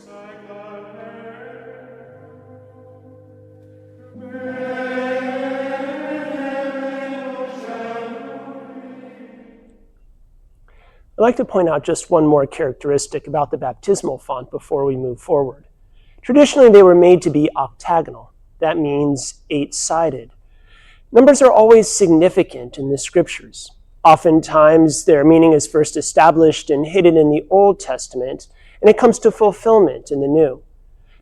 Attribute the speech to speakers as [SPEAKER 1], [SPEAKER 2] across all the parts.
[SPEAKER 1] I'd like to point out just one more characteristic about the baptismal font before we move forward. Traditionally, they were made to be octagonal. That means 8-sided. Numbers are always significant in the scriptures. Oftentimes, their meaning is first established and hidden in the Old Testament, and it comes to fulfillment in the New.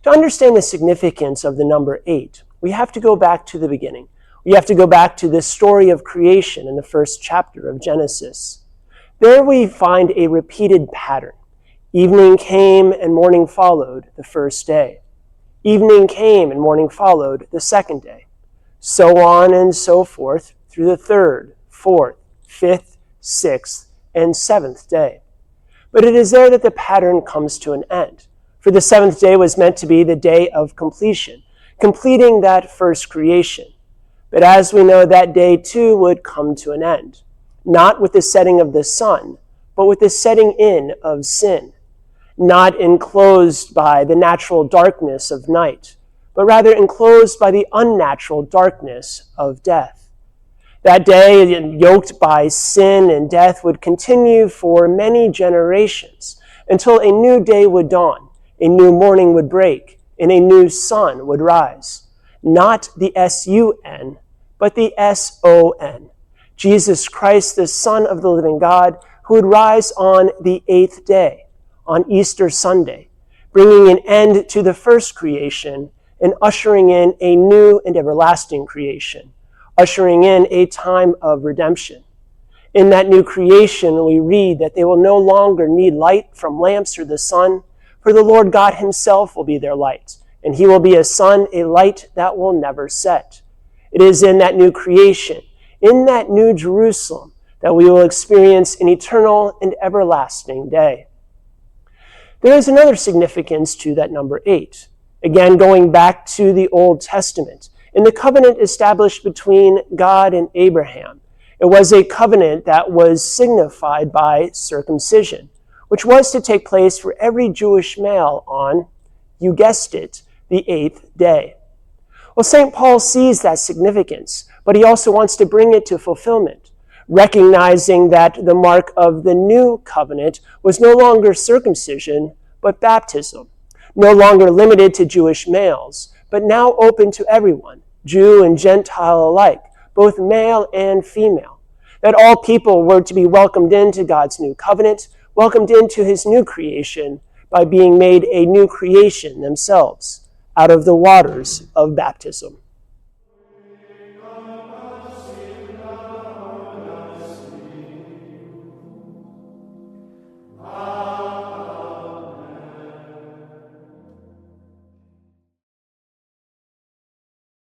[SPEAKER 1] To understand the significance of the number 8, we have to go back to the beginning. We have to go back to the story of creation in the first chapter of Genesis. There we find a repeated pattern. Evening came and morning followed the first day. Evening came and morning followed the second day. So on and so forth through the third, fourth, fifth, sixth, and seventh day. But it is there that the pattern comes to an end. For the seventh day was meant to be the day of completion, completing that first creation. But as we know, that day too would come to an end. Not with the setting of the sun, but with the setting in of sin. Not enclosed by the natural darkness of night, but rather enclosed by the unnatural darkness of death. That day, yoked by sin and death, would continue for many generations until a new day would dawn, a new morning would break, and a new sun would rise. Not the S-U-N, but the S-O-N. Jesus Christ, the Son of the living God, who would rise on the 8th day, on Easter Sunday, bringing an end to the first creation and ushering in a new and everlasting creation, ushering in a time of redemption. In that new creation, we read that they will no longer need light from lamps or the sun, for the Lord God himself will be their light, and he will be a sun, a light that will never set. It is in that new creation, in that new Jerusalem, that we will experience an eternal and everlasting day. There is another significance to that number 8. Again, going back to the Old Testament, in the covenant established between God and Abraham. It was a covenant that was signified by circumcision, which was to take place for every Jewish male on, you guessed it, the 8th day. Well, St. Paul sees that significance, but he also wants to bring it to fulfillment, recognizing that the mark of the new covenant was no longer circumcision, but baptism, no longer limited to Jewish males, but now open to everyone, Jew and Gentile alike, both male and female, that all people were to be welcomed into God's new covenant, welcomed into his new creation by being made a new creation themselves out of the waters of baptism.